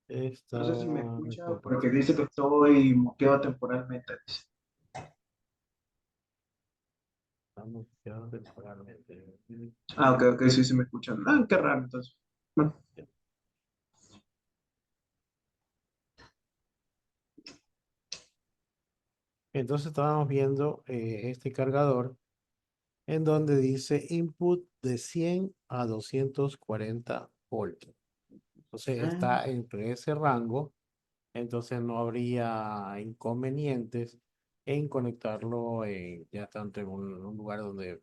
No Esta, sé si me escucha porque dice que estoy muteado temporalmente. Dice. estamos quedando temporalmente. Ah, ok, ok, sí, sí me escuchan. Ah, qué raro, entonces. Bueno, Entonces estábamos viendo este cargador en donde dice input de 100 a 240 voltios. Entonces ah, está entre ese rango, entonces no habría inconvenientes en conectarlo ya tanto en un lugar donde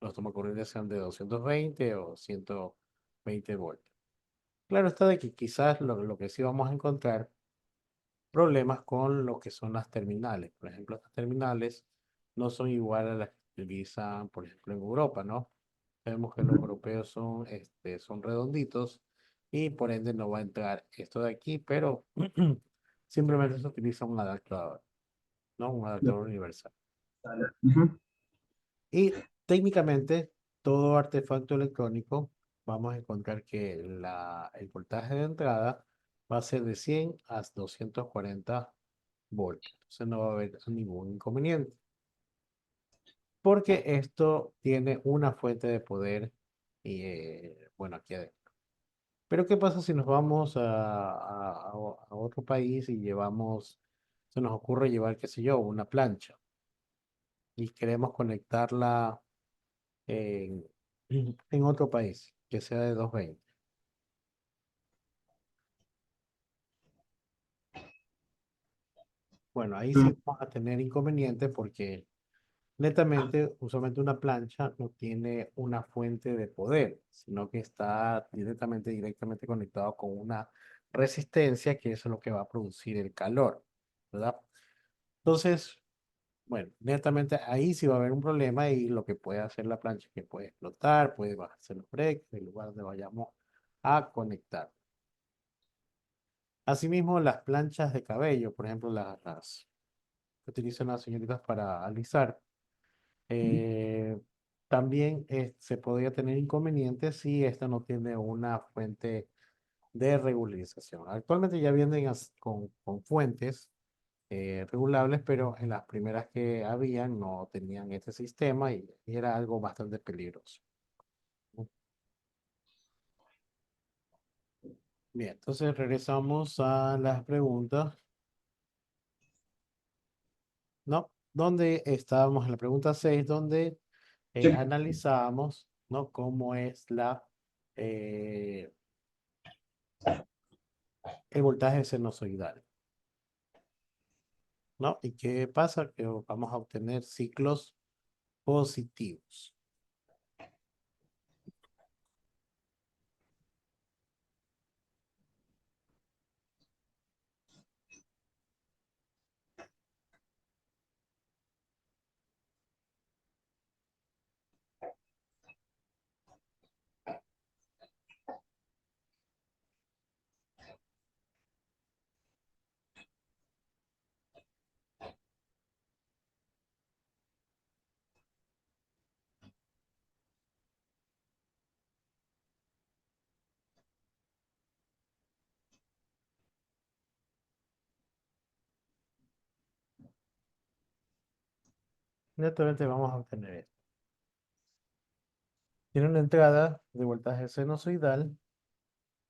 los tomacorrientes sean de 220 o 120 voltios. Claro está de que quizás lo que sí vamos a encontrar problemas con lo que son las terminales. Por ejemplo, estas terminales no son iguales a las que utilizan, por ejemplo, en Europa, ¿no? Sabemos que los europeos son redonditos y por ende no va a entrar esto de aquí, pero simplemente se utiliza un adaptador, ¿no? Un ya, adaptador universal. dale. Ujú. Y técnicamente, todo artefacto electrónico, vamos a encontrar que el voltaje de entrada va a ser de 100 a 240 voltios. Entonces no va a haber ningún inconveniente, porque esto tiene una fuente de poder y, bueno, aquí adentro. Pero ¿qué pasa si nos vamos a otro país y se nos ocurre llevar, qué sé yo, una plancha y queremos conectarla en, en otro país que sea de 220? Bueno, ahí Mm, sí vamos a tener inconvenientes porque netamente, usualmente una plancha no tiene una fuente de poder, sino que está directamente conectado con una resistencia, que eso es lo que va a producir el calor, ¿verdad? Entonces, bueno, netamente ahí sí va a haber un problema y lo que puede hacer la plancha es que puede explotar, puede bajarse los breaks del lugar donde vayamos a conectar. Asimismo, las planchas de cabello, por ejemplo, las que utilizan las señoritas para alisar, eh, también se podría tener inconvenientes si esta no tiene una fuente de regularización. Actualmente ya vienen con fuentes regulables, pero en las primeras que habían no tenían este sistema y era algo bastante peligroso. Bien, entonces regresamos a las preguntas, ¿no? Donde estábamos en la pregunta 6 donde sí. analizábamos, ¿no? Cómo es eh, el voltaje sinusoidal, ¿no? ¿Y qué pasa? Que vamos a obtener ciclos positivos. Netamente vamos a obtener esto. Tiene una entrada de voltaje sinusoidal.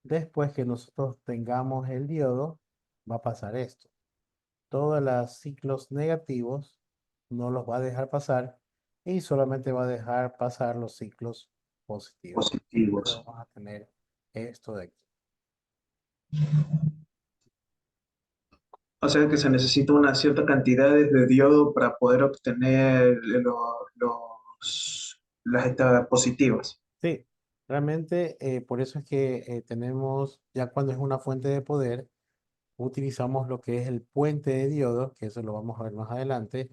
Después que nosotros tengamos el diodo, va a pasar esto. Todos los ciclos negativos no los va a dejar pasar y solamente va a dejar pasar los ciclos positivos. Entonces Positivos. vamos a tener esto de aquí. O sea que se necesita una cierta cantidad de diodo para poder obtener las estas positivas. Sí, realmente por eso es que tenemos, ya cuando es una fuente de poder, utilizamos lo que es el puente de diodos, que eso lo vamos a ver más adelante,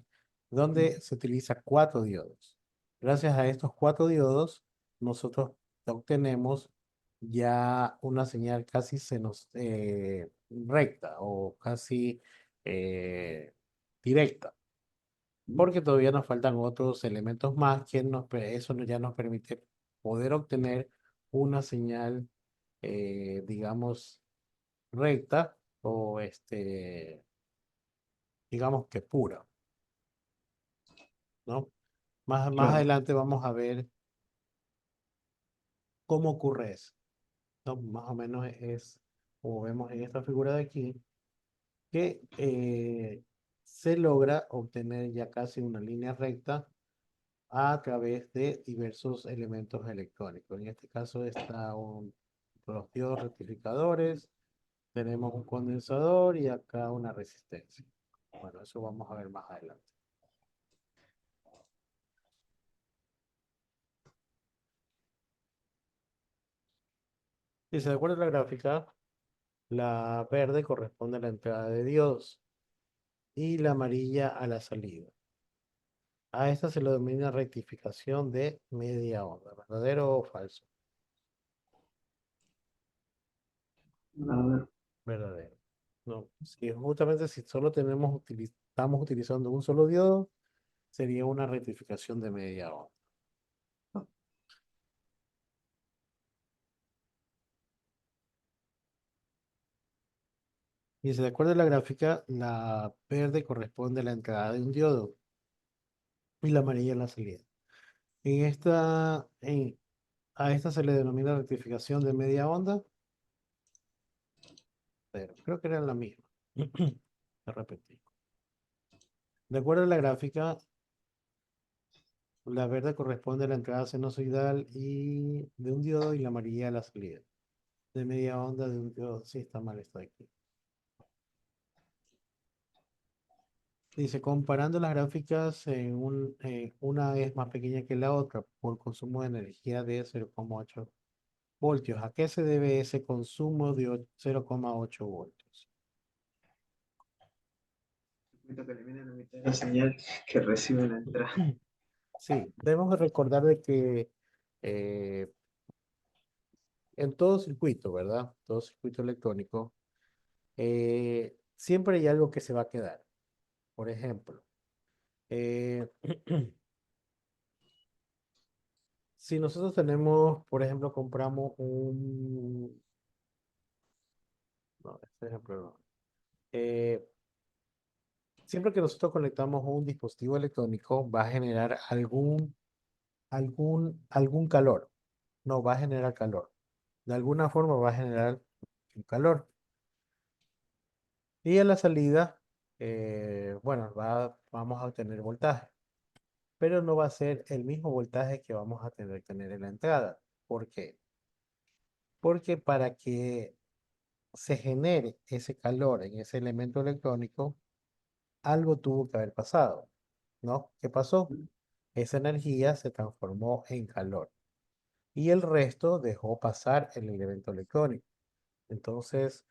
donde se utiliza cuatro diodos. Gracias a estos cuatro diodos, nosotros obtenemos ya una señal casi recta o casi eh, directa, porque todavía nos faltan otros elementos más que ya nos permite poder obtener una señal, digamos, recta o digamos que pura, ¿no? Más Claro. adelante vamos a ver cómo ocurre eso, ¿no? Más o menos es como vemos en esta figura de aquí, que se logra obtener ya casi una línea recta a través de diversos elementos electrónicos. En este caso está los diodos rectificadores, tenemos un condensador y acá una resistencia. Bueno, eso vamos a ver más adelante. Dice, de acuerdo a la gráfica, la verde corresponde a la entrada de diodos y la amarilla a la salida. A esta se le denomina rectificación de media onda, ¿verdadero o falso? A ver, Verdadero. No, si justamente si solo estamos utilizando un solo diodo, sería una rectificación de media onda. Dice, de acuerdo a la gráfica, la verde corresponde a la entrada de un diodo y la amarilla a la salida. A esta se le denomina rectificación de media onda, pero creo que era la misma. La repetí. De acuerdo a la gráfica, la verde corresponde a la entrada sinusoidal y de un diodo y la amarilla a la salida. De media onda de un diodo. Sí, está mal, está aquí. Dice, comparando las gráficas, una es más pequeña que la otra por consumo de energía de 0,8 voltios. ¿A qué se debe ese consumo de 0,8 voltios? permito que elimine la mitad de la señal que recibe la entrada. Sí, debemos de recordar de que eh, en todo circuito, ¿verdad? Todo circuito electrónico, siempre hay algo que se va a quedar. Por ejemplo, eh, si nosotros tenemos, por ejemplo, compramos no, este ejemplo no. Eh, Siempre que nosotros conectamos un dispositivo electrónico, va a generar algún calor. No, va a generar calor. De alguna forma va a generar un calor. Y a la salida, bueno, vamos a obtener voltaje, pero no va a ser el mismo voltaje que vamos a tener en la entrada. ¿Por qué? Porque para que se genere ese calor en ese elemento electrónico, algo tuvo que haber pasado, ¿no? ¿Qué pasó? Esa energía se transformó en calor y el resto dejó pasar el elemento electrónico. Entonces,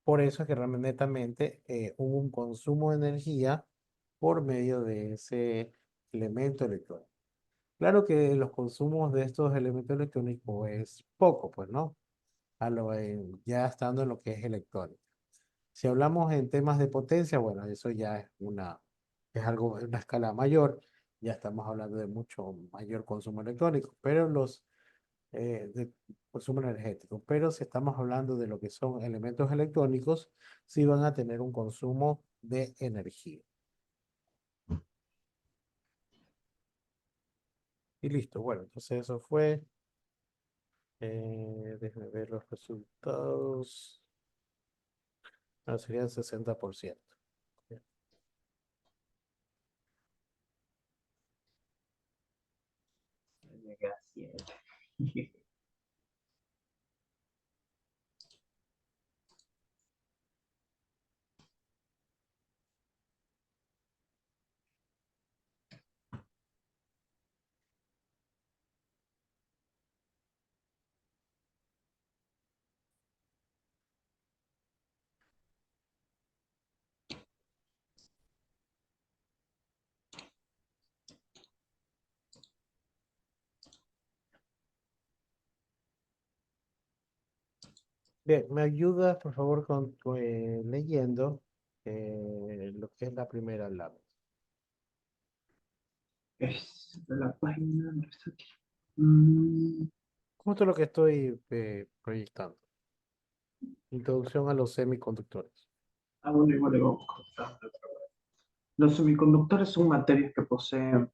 por eso es que realmente netamente hubo un consumo de energía por medio de ese elemento electrónico. Claro que los consumos de estos elementos electrónicos es poco, pues, ¿no? Ya estando en lo que es electrónico. Si hablamos en temas de potencia, bueno, eso ya es algo, una escala mayor, ya estamos hablando de mucho mayor consumo electrónico, pero de consumo energético. Pero si estamos hablando de lo que son elementos electrónicos, sí van a tener un consumo de energía. Y listo, bueno, entonces eso fue. Déjenme ver los resultados. Ah, serían 60%. Llega a 7. Bien, ¿me ayudas, por favor, leyendo lo que es la primera lámina? Es la página. ¿Dónde está aquí? Mm, Justo lo que estoy proyectando. Introducción a los semiconductores. Ah, bueno, igual le vamos contando otra vez. Los semiconductores son materias que poseen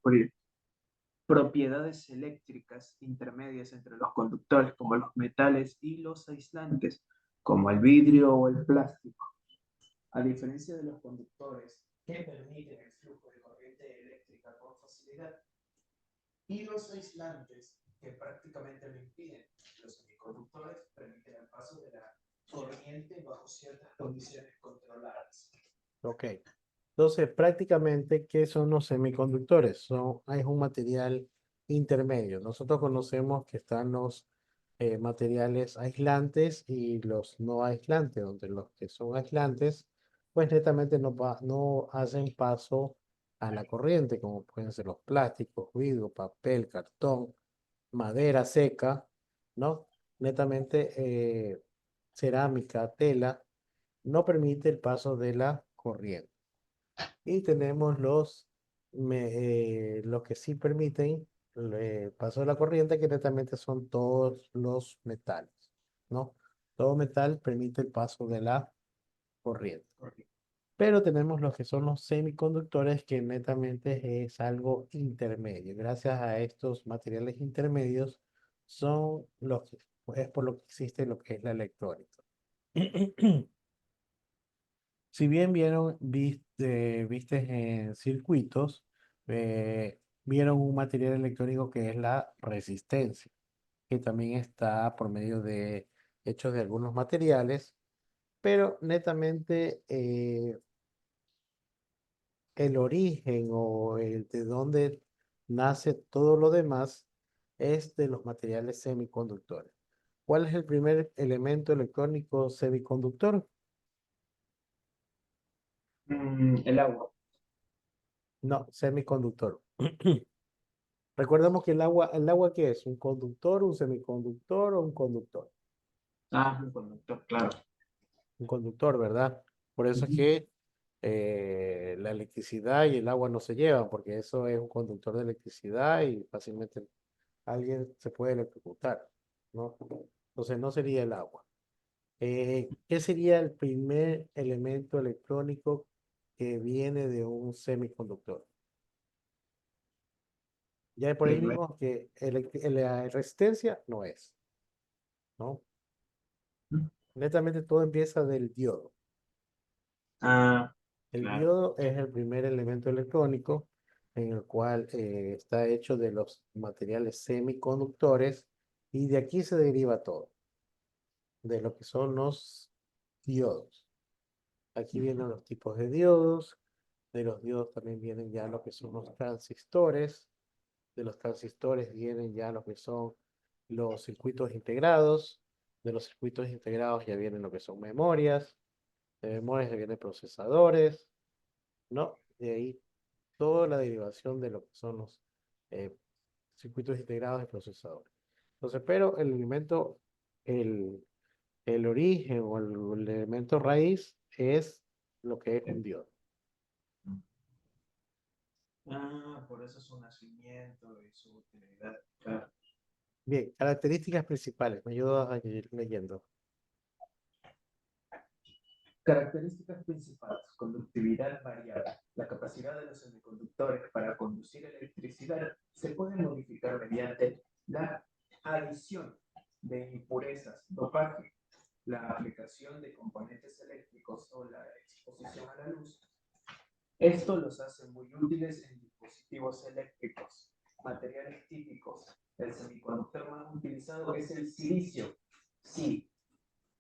propiedades eléctricas intermedias entre los conductores, como los metales, y los aislantes, como el vidrio o el plástico. A diferencia de los conductores, que permiten el flujo de corriente eléctrica con facilidad, y los aislantes, que prácticamente lo impiden. Los semiconductores permiten el paso de la corriente bajo ciertas condiciones controladas. Ok. Entonces, prácticamente, ¿qué son los semiconductores? Es un material intermedio. Nosotros conocemos que están los materiales aislantes y los no aislantes, donde los que son aislantes, pues netamente no hacen paso a la corriente, como pueden ser los plásticos, vidrio, papel, cartón, madera seca, ¿no? Netamente cerámica, tela, no permite el paso de la corriente. Y tenemos los que sí permiten el paso de la corriente, que netamente son todos los metales, ¿no? Todo metal permite el paso de la corriente. Pero tenemos los que son los semiconductores, que netamente es algo intermedio. Gracias a estos materiales intermedios es por lo que existe lo que es la electrónica. Si bien vistes en circuitos, vieron un material electrónico que es la resistencia, que también está por medio de hechos de algunos materiales, pero netamente el origen o el de dónde nace todo lo demás es de los materiales semiconductores. ¿Cuál es el primer elemento electrónico semiconductor? El agua. No, semiconductor. Recordemos que ¿el agua qué es? ¿Un conductor, un semiconductor o un conductor? Ah, un conductor, claro. Un conductor, ¿verdad? Por eso es Ujú. que la electricidad y el agua no se llevan, porque eso es un conductor de electricidad y fácilmente alguien se puede electrocutar, ¿no? Entonces no sería el agua. ¿Qué sería el primer elemento electrónico que viene de un semiconductor? Ya por ahí Primero. vimos que la resistencia no es, ¿no? Netamente todo empieza del diodo. Ah, El claro. diodo es el primer elemento electrónico en el cual está hecho de los materiales semiconductores, y de aquí se deriva todo, de lo que son los diodos. Aquí vienen los tipos de diodos, de los diodos también vienen ya lo que son los transistores, de los transistores vienen ya lo que son los circuitos integrados, de los circuitos integrados ya vienen lo que son memorias, de memorias ya vienen procesadores, ¿no? De ahí toda la derivación de lo que son los eh, circuitos integrados de procesadores. Entonces, pero el, el origen o el elemento raíz es lo que es un diodo. Ah, por eso su nacimiento y su utilidad. Claro. Bien, características principales. Me ayudas a ir leyendo. Características principales: conductividad variable. La capacidad de los semiconductores para conducir electricidad se puede modificar mediante la adición de impurezas, dopaje, la aplicación de componentes eléctricos o la exposición a la luz. Esto los hace muy útiles en dispositivos eléctricos. Materiales típicos. El semiconductor más utilizado es el silicio. Sí,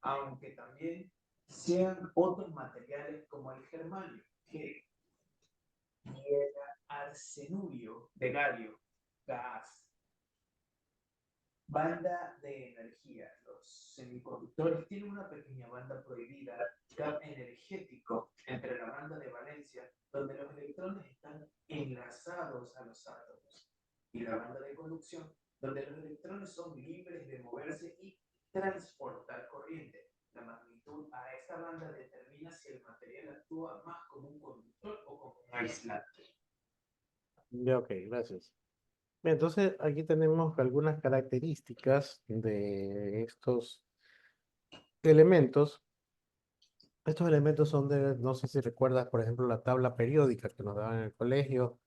aunque también sean otros materiales como el germanio, que y el arsenurio de galio, gas. Banda de energía. Los semiconductores tienen una pequeña banda prohibida, gap energético, entre la banda de valencia, donde los electrones están enlazados a los átomos, y la banda de conducción, donde los electrones son libres de moverse y transportar corriente. La magnitud a esta banda determina si el material actúa más como un conductor o como un aislante. Ya, ok, gracias. Bien, entonces aquí tenemos algunas características de estos elementos. Estos elementos son de, no sé si recuerdas, por ejemplo, la tabla periódica que nos daban en el colegio,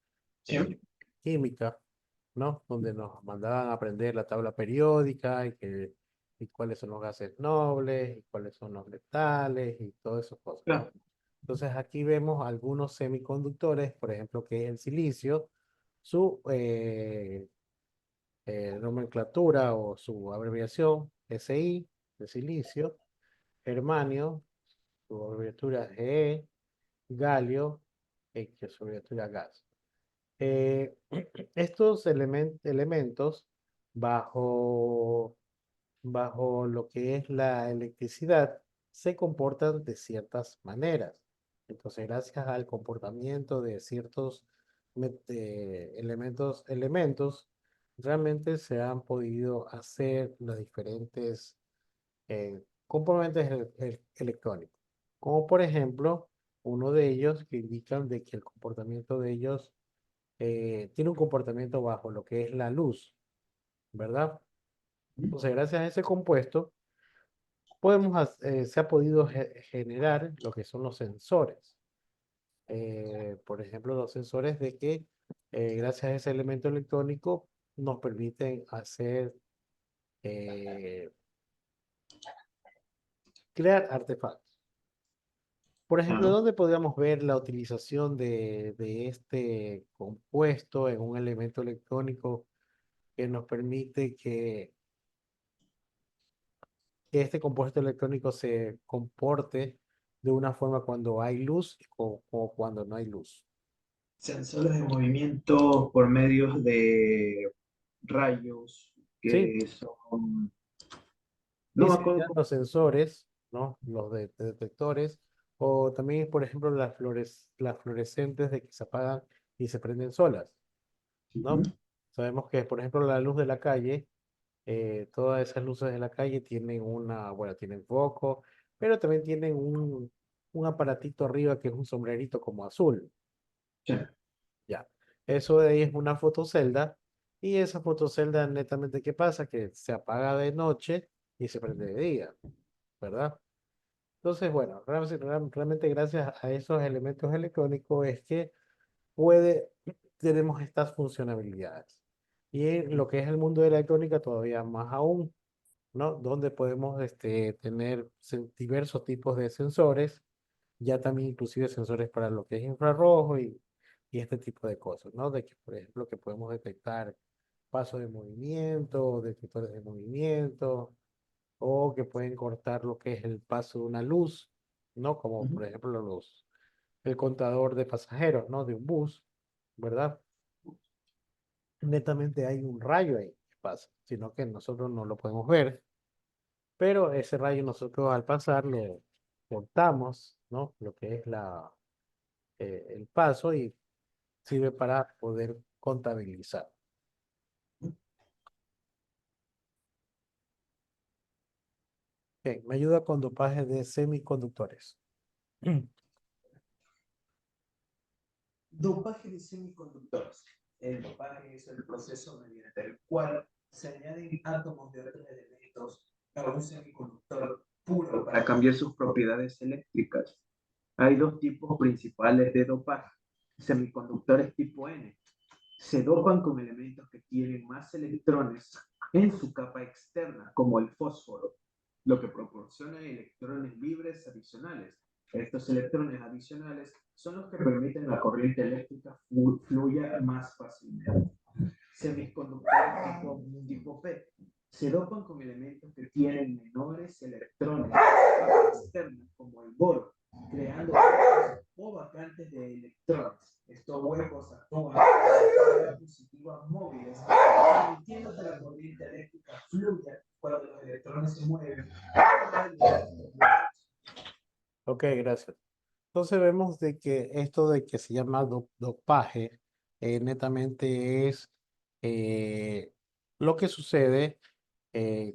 Sí. en química, ¿no? Donde nos mandaban a aprender la tabla periódica y cuáles son los gases nobles y cuáles son los letales y todas esas cosas, ¿no? Claro. Entonces aquí vemos algunos semiconductores, por ejemplo, que es el silicio, su nomenclatura o su abreviación SI de silicio, germanio, su abreviatura GE, galio, que su abreviatura gas. Eh, estos elementos bajo, bajo lo que es la electricidad se comportan de ciertas maneras. Entonces, gracias al comportamiento de ciertos elementos, realmente se han podido hacer los diferentes componentes electrónicos. Como por ejemplo, uno de ellos que indican de que el comportamiento de ellos tiene un comportamiento bajo lo que es la luz, ¿verdad? Entonces, gracias a ese compuesto, se ha podido generar lo que son los sensores. Por ejemplo, los sensores de que gracias a ese elemento electrónico nos permiten hacer, eh, crear artefactos. Por ejemplo, Claro. ¿dónde podríamos ver la utilización de este compuesto en un elemento electrónico que nos permite que este compuesto electrónico se comporte de una forma cuando hay luz o cuando no hay luz? Sensores de movimiento por medios de rayos Sí, que son... No sí me acuerdo serían cómo. los sensores, ¿no? Los de detectores, o también, por ejemplo, las fluorescentes de que se apagan y se prenden solas, Ujú. ¿no? Sabemos que, por ejemplo, la luz de la calle, todas esas luces de la calle tienen bueno, tienen foco, pero también tienen un aparatito arriba que es un sombrerito como azul, Sí. ya. Eso de ahí es una fotocelda, y esa fotocelda netamente, ¿qué pasa? Que se apaga de noche y se prende de día, ¿verdad? Entonces, bueno, realmente gracias a esos elementos electrónicos es que puede, tenemos estas funcionalidades. Y en lo que es el mundo de la electrónica todavía más aún, ¿no? Donde podemos tener diversos tipos de sensores, ya también inclusive sensores para lo que es infrarrojo y este tipo de cosas, ¿no? De que, por ejemplo, que podemos detectar pasos de movimiento, detectores de movimiento, o que pueden cortar lo que es el paso de una luz, ¿no? Como Ujú. por ejemplo el contador de pasajeros, ¿no? De un bus, ¿verdad? Netamente hay un rayo ahí que pasa, sino que nosotros no lo podemos ver, pero ese rayo nosotros al pasar lo cortamos, ¿no? Lo que es el paso y sirve para poder contabilizar. Ok, me ayuda con dopaje de semiconductores. Dopaje de semiconductores. El dopaje es el proceso mediante el cual se añaden átomos de otros elementos a un semiconductor puro para cambiar sus propiedades eléctricas. Hay dos tipos principales de dopaje. Semiconductores tipo N. Se dopan con elementos que tienen más electrones en su capa externa, como el fósforo, lo que proporciona electrones libres adicionales. Estos electrones adicionales son los que permiten la corriente eléctrica fluya más fácilmente. Semiconductores tipo P se dopan con elementos que tienen menores electrones externos, como el boro, creando huecos o vacantes de electrones. Estos huecos actúan como diapositivas móviles, permitiendo que la corriente eléctrica fluya cuando los electrones se mueven. Ok, gracias. Entonces vemos de que esto de que se llama dopaje netamente es lo que sucede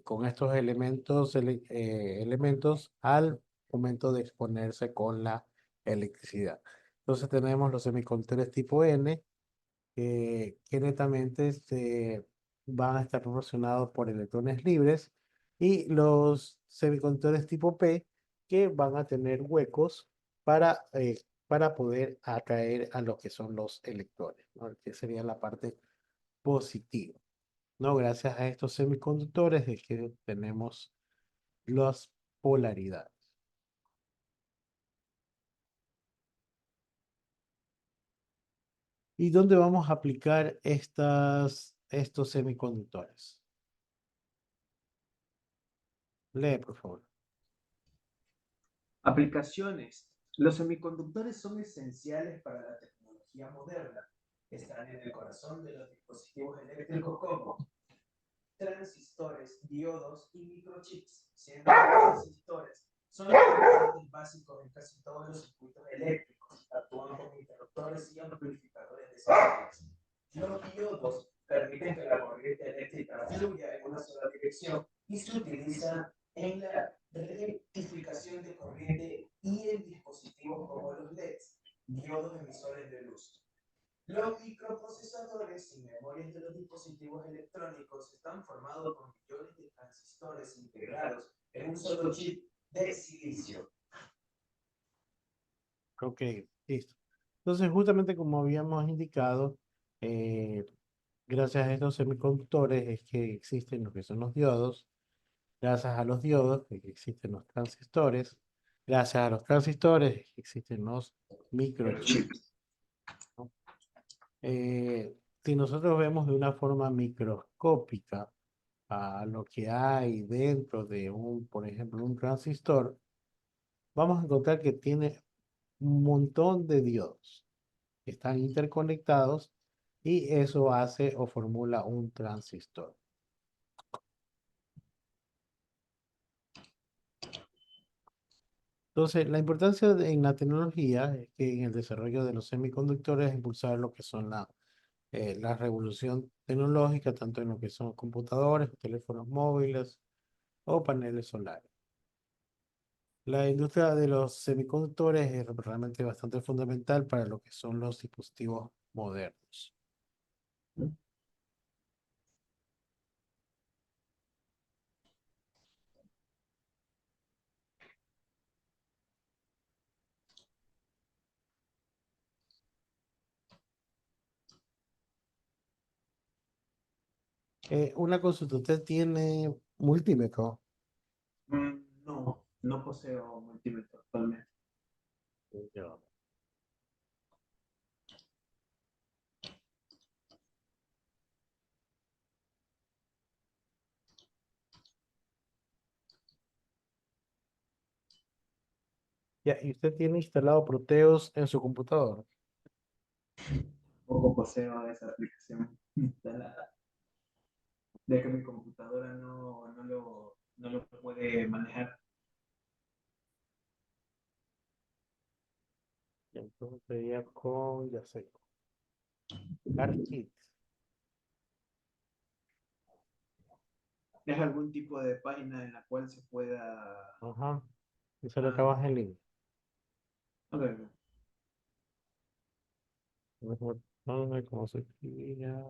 con estos elementos al momento de exponerse con la electricidad. Entonces tenemos los semiconductores tipo N que netamente van a estar proporcionados por electrones libres, y los semiconductores tipo P que van a tener huecos para poder atraer a lo que son los electrones, ¿no? Que sería la parte positiva, ¿no? Gracias a estos semiconductores es que tenemos las polaridades. ¿Y dónde vamos a aplicar estos semiconductores? Lee, por favor. Aplicaciones. Los semiconductores son esenciales para la tecnología moderna. Están en el corazón de los dispositivos eléctricos como transistores, diodos y microchips, siendo los transistores son los componentes básicos en casi todos los circuitos eléctricos. Actúan como interruptores y amplificadores de señales. Los diodos permiten que la corriente eléctrica fluya en una sola dirección y se utilizan en la rectificación de corriente y en dispositivos como los LEDs, diodos emisores de luz. Los microprocesadores y memorias de los dispositivos electrónicos están formados por millones de transistores integrados en un solo chip de silicio. Ok, listo. Entonces, justamente como habíamos indicado, eh, gracias a estos semiconductores es que existen lo que son los diodos. Gracias a los diodos es que existen los transistores. Gracias a los transistores es que existen los microchips, ¿no? Si nosotros vemos de una forma microscópica a lo que hay dentro de por ejemplo, un transistor, vamos a encontrar que tiene un montón de diodos que están interconectados y eso hace o formula un transistor. Entonces, la importancia en la tecnología es que en el desarrollo de los semiconductores es impulsar lo que son la revolución tecnológica, tanto en lo que son computadores, teléfonos móviles o paneles solares. La industria de los semiconductores es realmente bastante fundamental para lo que son los dispositivos modernos. Una consulta, ¿usted tiene multímetro? No, no poseo multímetro actualmente. Ya. Ya, ¿y usted tiene instalado Proteus en su computador? Poco poseo esa aplicación instalada, ya que mi computadora no lo puede manejar. Entonces sería con, ya sé, ARKit. ¿Es algún tipo de página en la cual se pueda... Ajá. Eso es lo que Ah, baja en línea. ok, ok. Mejor, no sé cómo se escribía.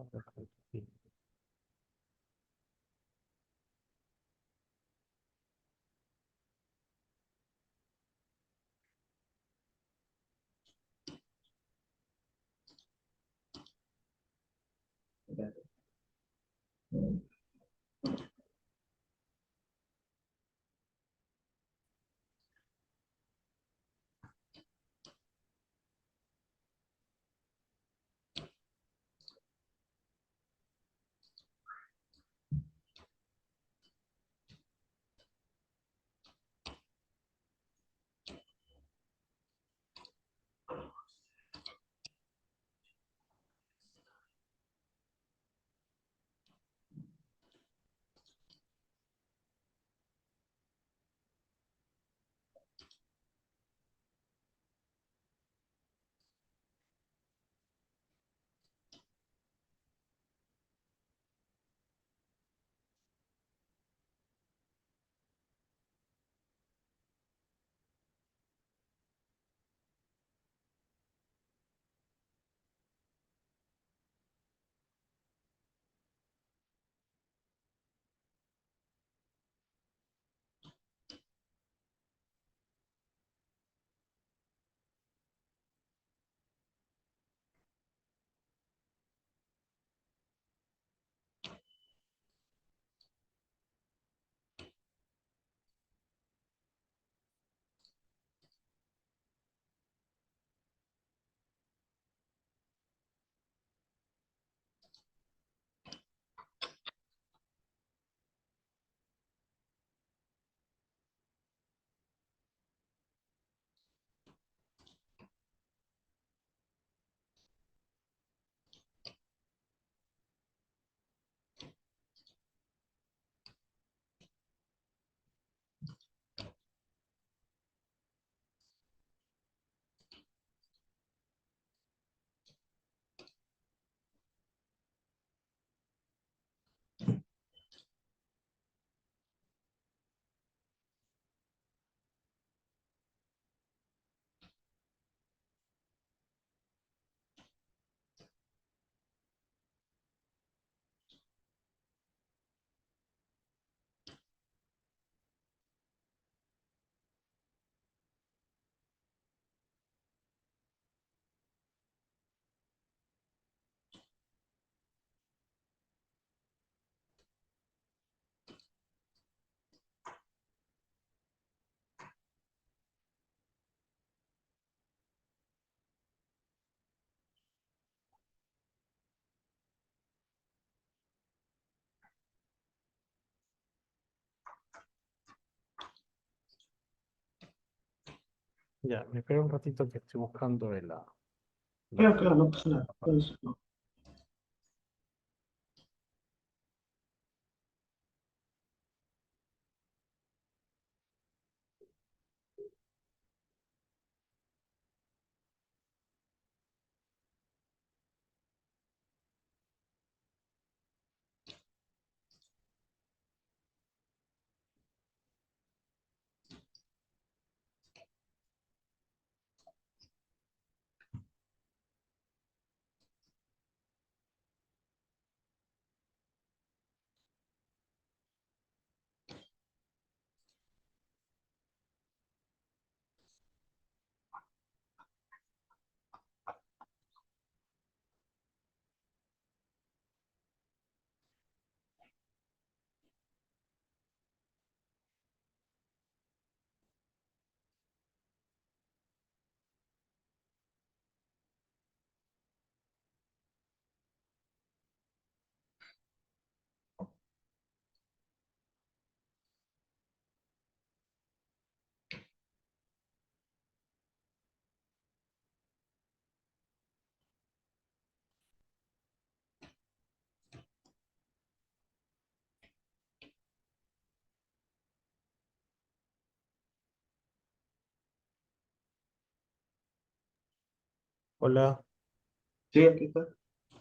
Ya, me espera un ratito que estoy buscando la Claro, foto. claro, no pasa nada. Todo eso, no. Hola, Sí, aquí está.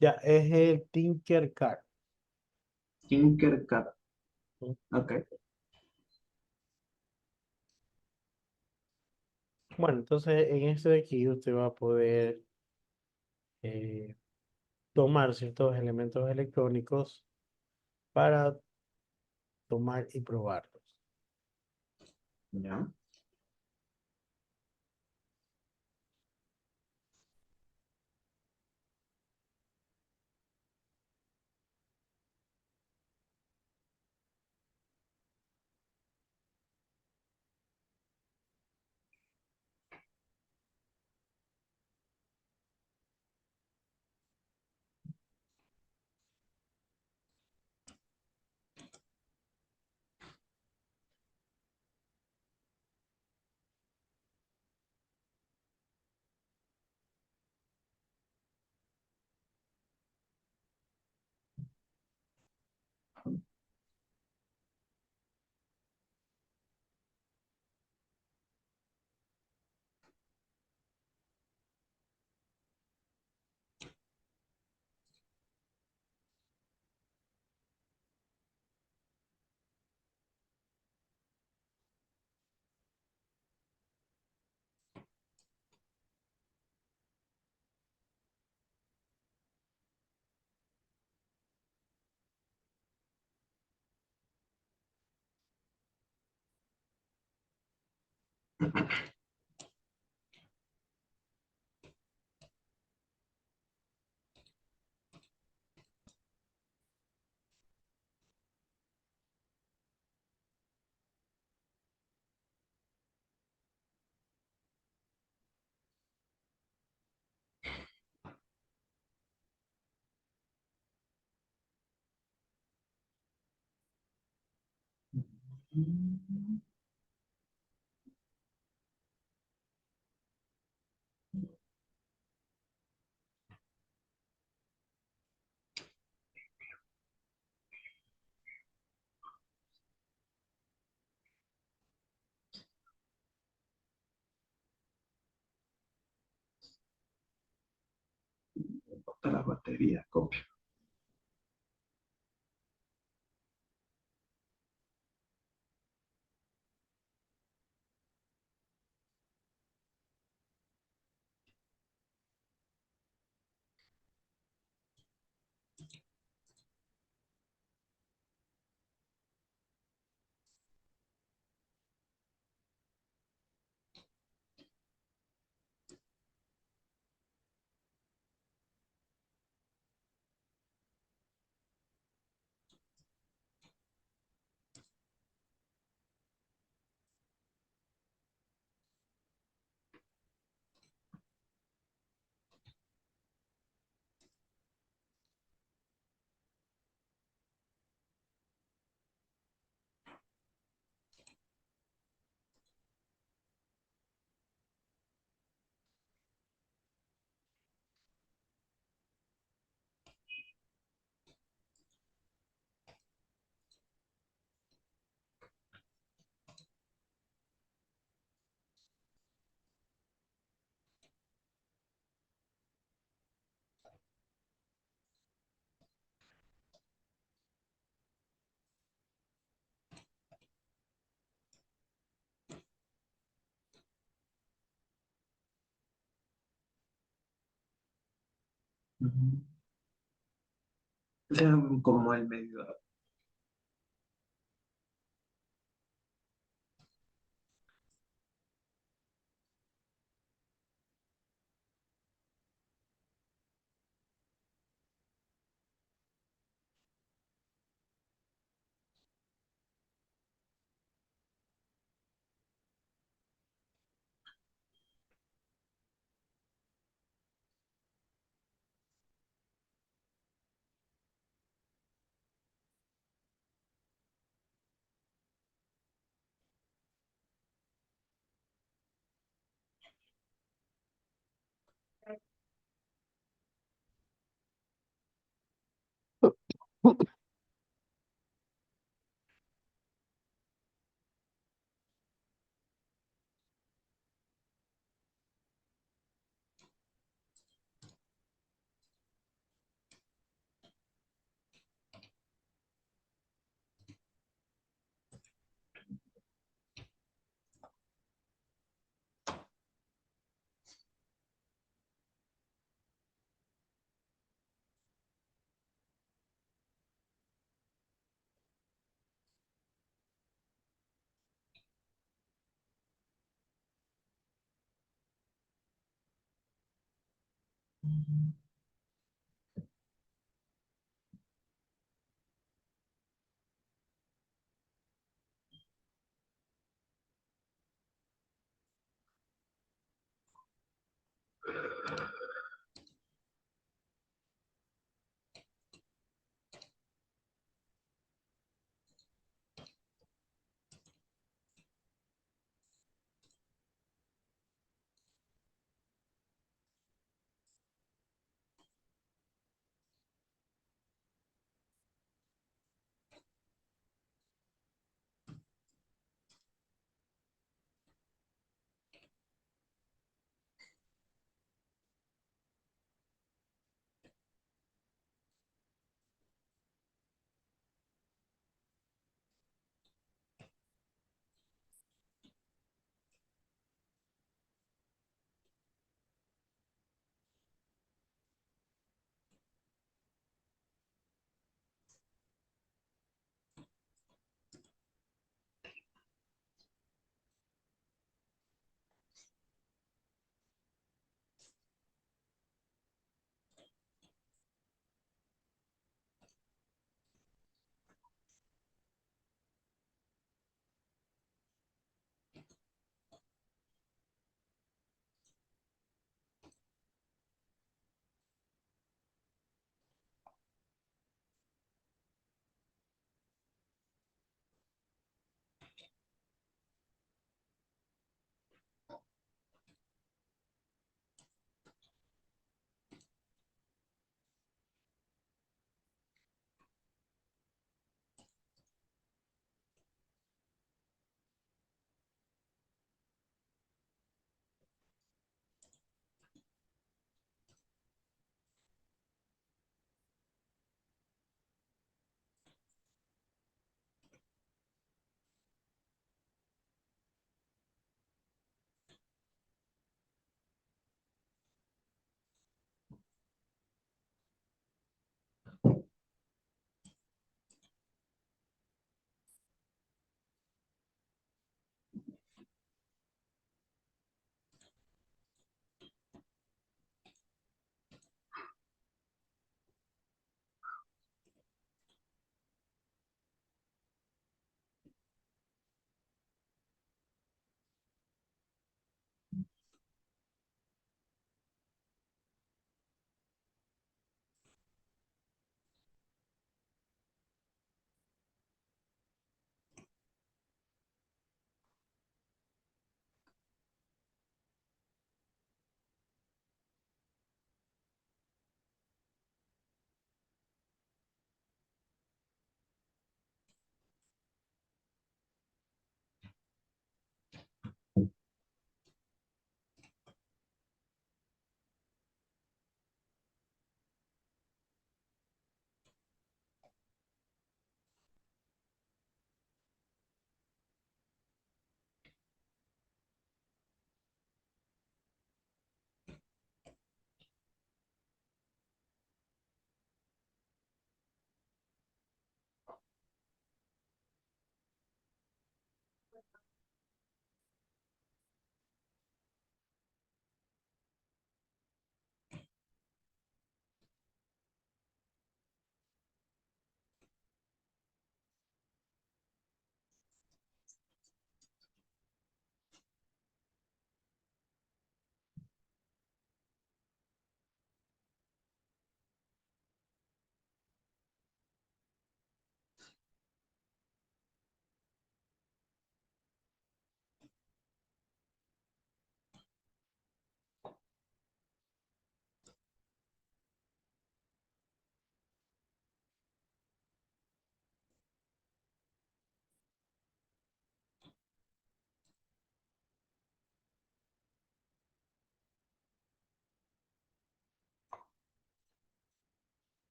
ya, es el Tinkercad. Tinkercad. Ok. Bueno, entonces en este de aquí usted va a poder eh, tomar ciertos elementos electrónicos para tomar y probarlos. Ya. Bota las baterías, copio. Ujú. O sea, como el medidor.